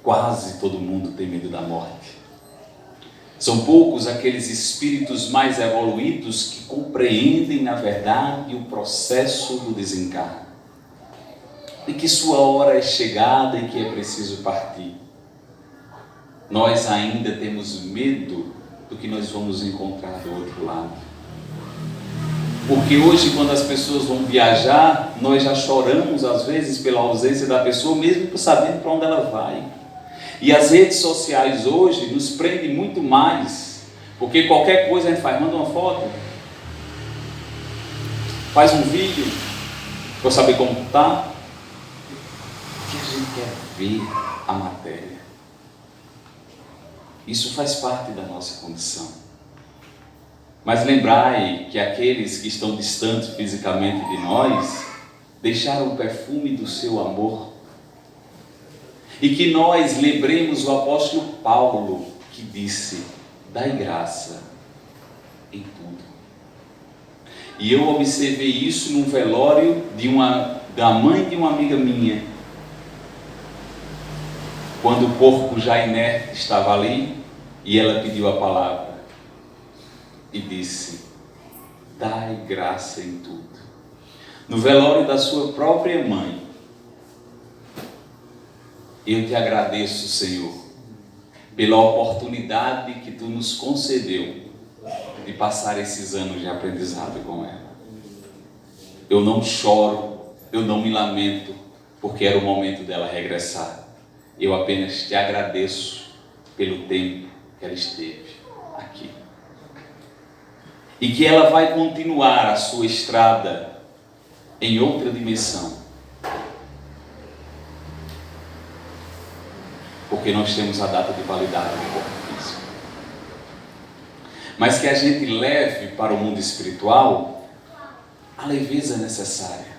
Quase todo mundo tem medo da morte. São poucos aqueles espíritos mais evoluídos que compreendem, na verdade, o processo do desencarne. E que sua hora é chegada e que é preciso partir. Nós ainda temos medo do que nós vamos encontrar do outro lado. Porque hoje, quando as pessoas vão viajar, nós já choramos, às vezes, pela ausência da pessoa, mesmo sabendo para onde ela vai. E as redes sociais hoje nos prendem muito mais, porque qualquer coisa a gente faz, manda uma foto, faz um vídeo, para saber como está, porque a gente quer ver a matéria. Isso faz parte da nossa condição. Mas lembrai que aqueles que estão distantes fisicamente de nós, deixaram o perfume do seu amor. E que nós lembremos o apóstolo Paulo, que disse: dai graça em tudo. E eu observei isso num velório da mãe de uma amiga minha, quando o corpo já inerte estava ali, e ela pediu a palavra, e disse: dai graça em tudo. No velório da sua própria mãe, eu te agradeço, Senhor, pela oportunidade que Tu nos concedeu de passar esses anos de aprendizado com ela. Eu não choro, eu não me lamento, porque era o momento dela regressar. Eu apenas te agradeço pelo tempo que ela esteve aqui. E que ela vai continuar a sua estrada em outra dimensão. Porque nós temos a data de validade do corpo físico. Mas que a gente leve para o mundo espiritual a leveza necessária.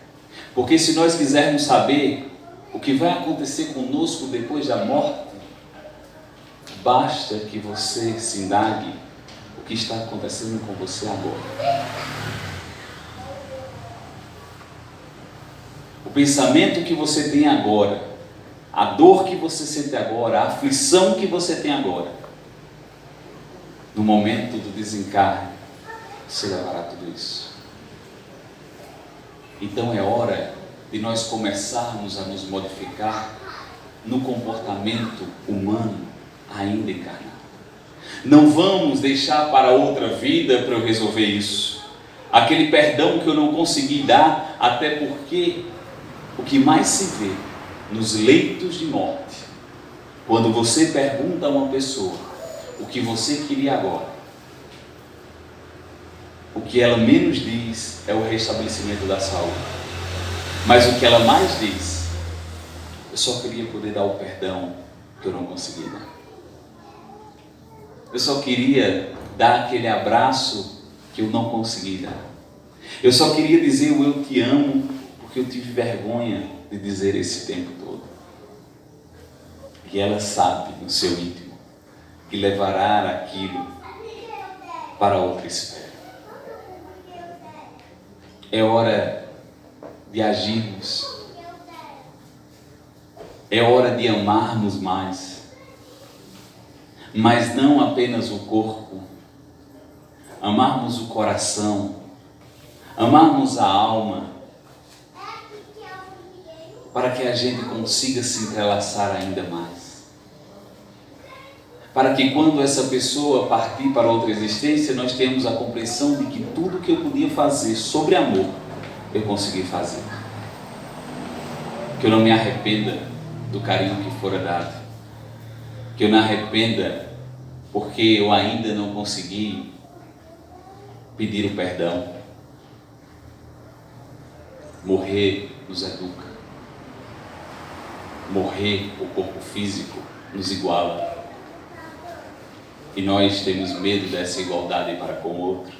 Porque se nós quisermos saber o que vai acontecer conosco depois da morte, basta que você se indague o que está acontecendo com você agora. O pensamento que você tem agora, a dor que você sente agora, a aflição que você tem agora, no momento do desencarne, você levará tudo isso. Então é hora de nós começarmos a nos modificar no comportamento humano ainda encarnado. Não vamos deixar para outra vida para eu resolver isso. Aquele perdão que eu não consegui dar, até porque o que mais se vê nos leitos de morte, quando você pergunta a uma pessoa o que você queria agora, o que ela menos diz é o restabelecimento da saúde. Mas o que ela mais diz: eu só queria poder dar o perdão que eu não consegui dar. Eu só queria dar aquele abraço que eu não consegui dar. Eu só queria dizer o eu te amo, porque eu tive vergonha de dizer esse tempo todo. E ela sabe no seu íntimo que levará aquilo para outra esfera. É hora de agirmos. É hora de amarmos mais. Mas não apenas o corpo. Amarmos o coração. Amarmos a alma. Para que a gente consiga se entrelaçar ainda mais. Para que quando essa pessoa partir para outra existência, nós tenhamos a compreensão de que tudo que eu podia fazer sobre amor, eu consegui fazer. Que eu não me arrependa do carinho que fora dado. Que eu não me arrependa porque eu ainda não consegui pedir o perdão. Morrer nos educa. Morrer o corpo físico nos iguala. E nós temos medo dessa igualdade para com o outro,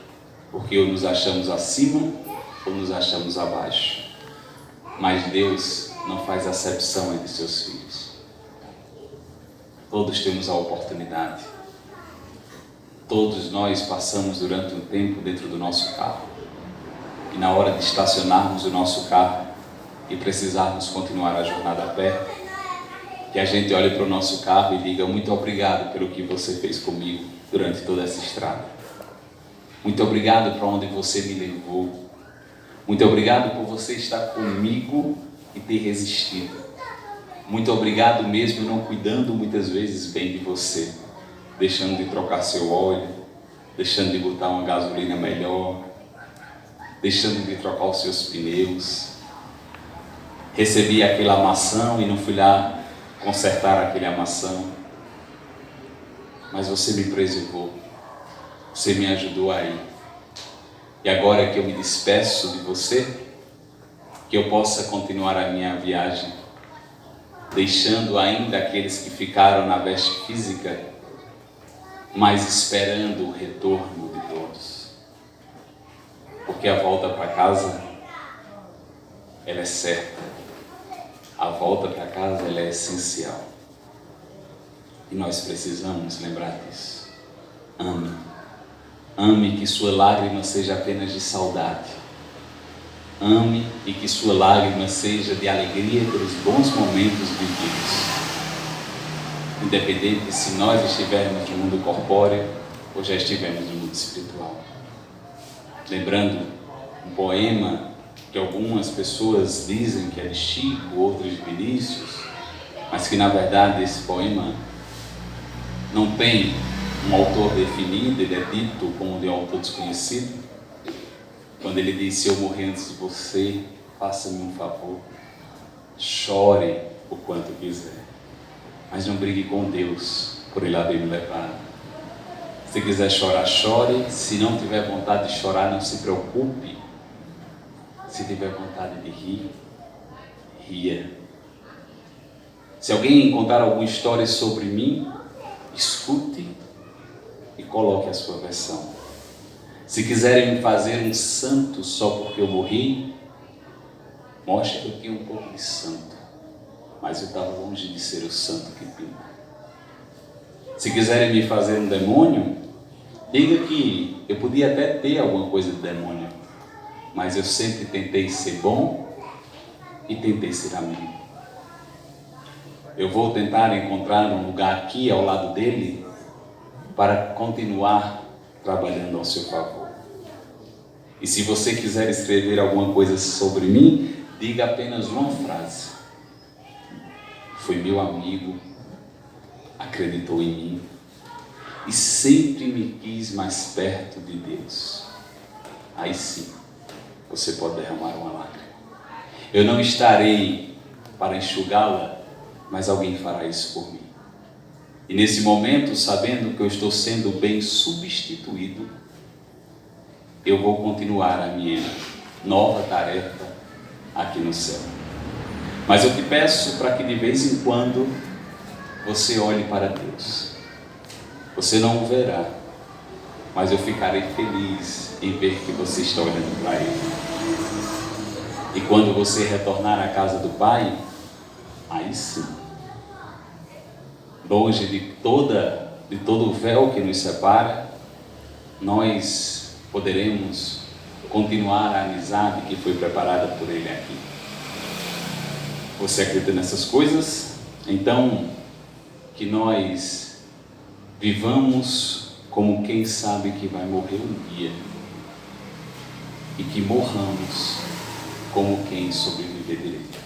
porque ou nos achamos acima ou nos achamos abaixo. Mas Deus não faz acepção entre seus filhos. Todos temos a oportunidade. Todos nós passamos durante um tempo dentro do nosso carro. E na hora de estacionarmos o nosso carro e precisarmos continuar a jornada a pé, que a gente olhe para o nosso carro e diga: muito obrigado pelo que você fez comigo durante toda essa estrada. Muito obrigado para onde você me levou. Muito obrigado por você estar comigo e ter resistido. Muito obrigado mesmo não cuidando muitas vezes bem de você, deixando de trocar seu óleo, deixando de botar uma gasolina melhor, deixando de trocar os seus pneus. Recebi aquele amação e não fui lá consertar aquele amação. Mas você me preservou, você me ajudou aí. E agora que eu me despeço de você, que eu possa continuar a minha viagem, deixando ainda aqueles que ficaram na veste física, mas esperando o retorno de todos. Porque a volta para casa, ela é certa. A volta para casa, ela é essencial. E nós precisamos lembrar disso. Ame. Ame que sua lágrima seja apenas de saudade. Ame e que sua lágrima seja de alegria pelos bons momentos vividos. Independente se nós estivermos no mundo corpóreo ou já estivermos no mundo espiritual. Lembrando um poema que algumas pessoas dizem que é de Chico, outros de Vinícius, mas que na verdade esse poema não tem um autor definido, ele é dito como de um autor desconhecido. Quando ele diz: se eu morrer antes de você, faça-me um favor, chore o quanto quiser, mas não brigue com Deus por ele haver me levado. Se quiser chorar, chore. Se não tiver vontade de chorar, não se preocupe. Se tiver vontade de rir, ria. Se alguém contar alguma história sobre mim, escute e coloque a sua versão. Se quiserem me fazer um santo só porque eu morri, mostre que eu tinha um pouco de santo, mas eu estava longe de ser o santo que pinta. Se quiserem me fazer um demônio, diga que eu podia até ter alguma coisa de demônio, mas eu sempre tentei ser bom e tentei ser amigo. Eu vou tentar encontrar um lugar aqui ao lado dele para continuar trabalhando ao seu favor. E se você quiser escrever alguma coisa sobre mim, diga apenas uma frase: foi meu amigo, acreditou em mim e sempre me quis mais perto de Deus. Aí sim, você pode derramar uma lágrima. Eu não estarei para enxugá-la, mas alguém fará isso por mim. E nesse momento, sabendo que eu estou sendo bem substituído, eu vou continuar a minha nova tarefa aqui no céu. Mas eu te peço para que de vez em quando você olhe para Deus. Você não o verá, mas eu ficarei feliz em ver que você está olhando para Ele. E quando você retornar à casa do Pai, aí sim, longe de todo o véu que nos separa, nós poderemos continuar a amizade que foi preparada por Ele aqui. Você acredita nessas coisas? Então, que nós vivamos como quem sabe que vai morrer um dia e que morramos como quem sobreviver direito.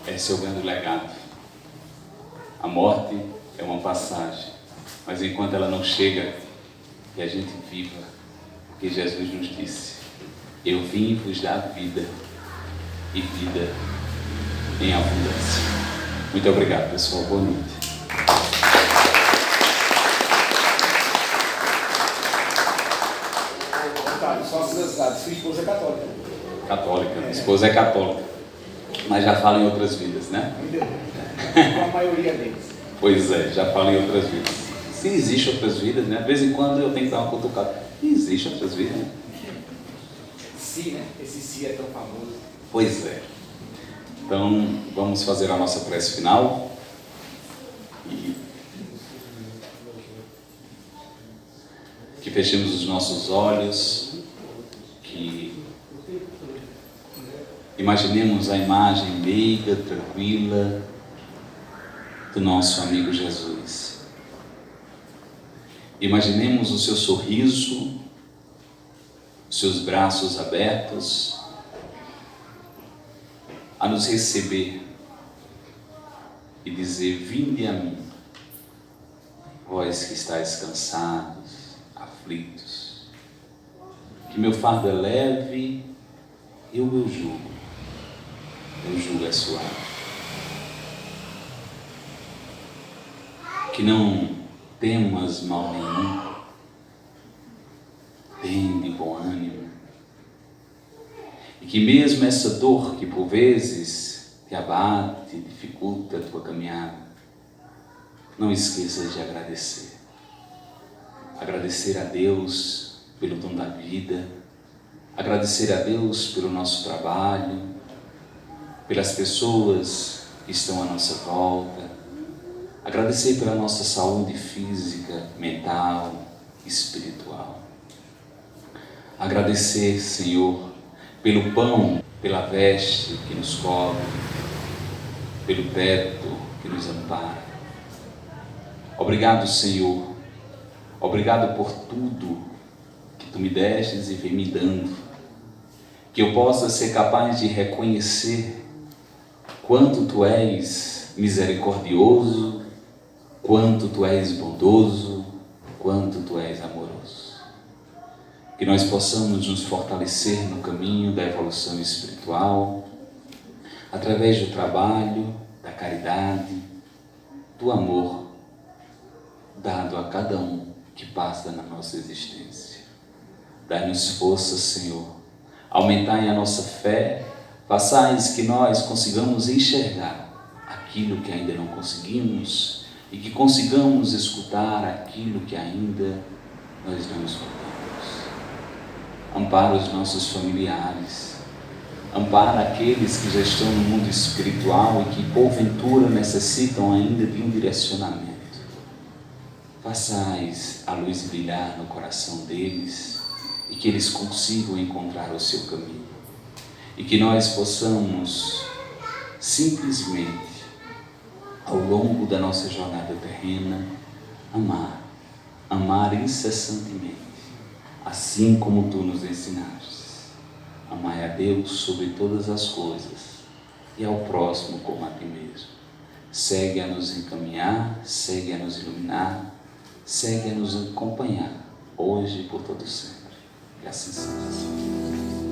Esse é o grande legado. A morte é uma passagem, mas enquanto ela não chega, que a gente viva, porque Jesus nos disse: eu vim vos dar vida e vida em abundância. Muito obrigado, pessoal. Boa noite.
Só curiosidade, sua esposa é católica?
Católica, minha esposa é católica, mas já fala em outras vidas, né?
Com a maioria deles.
Pois é, já fala em outras vidas. Se existe outras vidas, né? De vez em quando eu tenho que dar uma cutucada. Existe outras vidas, né?
Si, né? Esse si é tão famoso.
Pois é. Então, vamos fazer a nossa prece final. E que fechemos os nossos olhos, que imaginemos a imagem meiga, tranquila do nosso amigo Jesus. Imaginemos o seu sorriso, os seus braços abertos, a nos receber e dizer: vinde a mim, vós que estáis cansados, aflitos, que meu fardo é leve, eu jugo é suave. Que não temas mal nenhum, tende bom ânimo, e que mesmo essa dor que por vezes te abate, dificulta a tua caminhada, não esqueças de agradecer. Agradecer a Deus pelo dom da vida, agradecer a Deus pelo nosso trabalho, pelas pessoas que estão à nossa volta, agradecer pela nossa saúde física, mental, espiritual. Agradecer, Senhor, pelo pão, pela veste que nos cobre, pelo teto que nos ampara. Obrigado, Senhor. Obrigado por tudo que Tu me destes e vem me dando. Que eu possa ser capaz de reconhecer quanto Tu és misericordioso, quanto Tu és bondoso, quanto Tu és amoroso. Que nós possamos nos fortalecer no caminho da evolução espiritual, através do trabalho, da caridade, do amor, dado a cada um que passa na nossa existência. Dai-nos força, Senhor, aumentai a nossa fé, façais que nós consigamos enxergar aquilo que ainda não conseguimos e que consigamos escutar aquilo que ainda nós não escutamos. Ampara os nossos familiares, ampara aqueles que já estão no mundo espiritual e que porventura necessitam ainda de um direcionamento. Façais a luz brilhar no coração deles e que eles consigam encontrar o seu caminho. E que nós possamos simplesmente, ao longo da nossa jornada terrena, amar incessantemente, assim como Tu nos ensinaste. Amai a Deus sobre todas as coisas e ao próximo como a Ti mesmo. Segue a nos encaminhar, segue a nos iluminar, segue a nos acompanhar, hoje e por todo sempre. Que assim seja.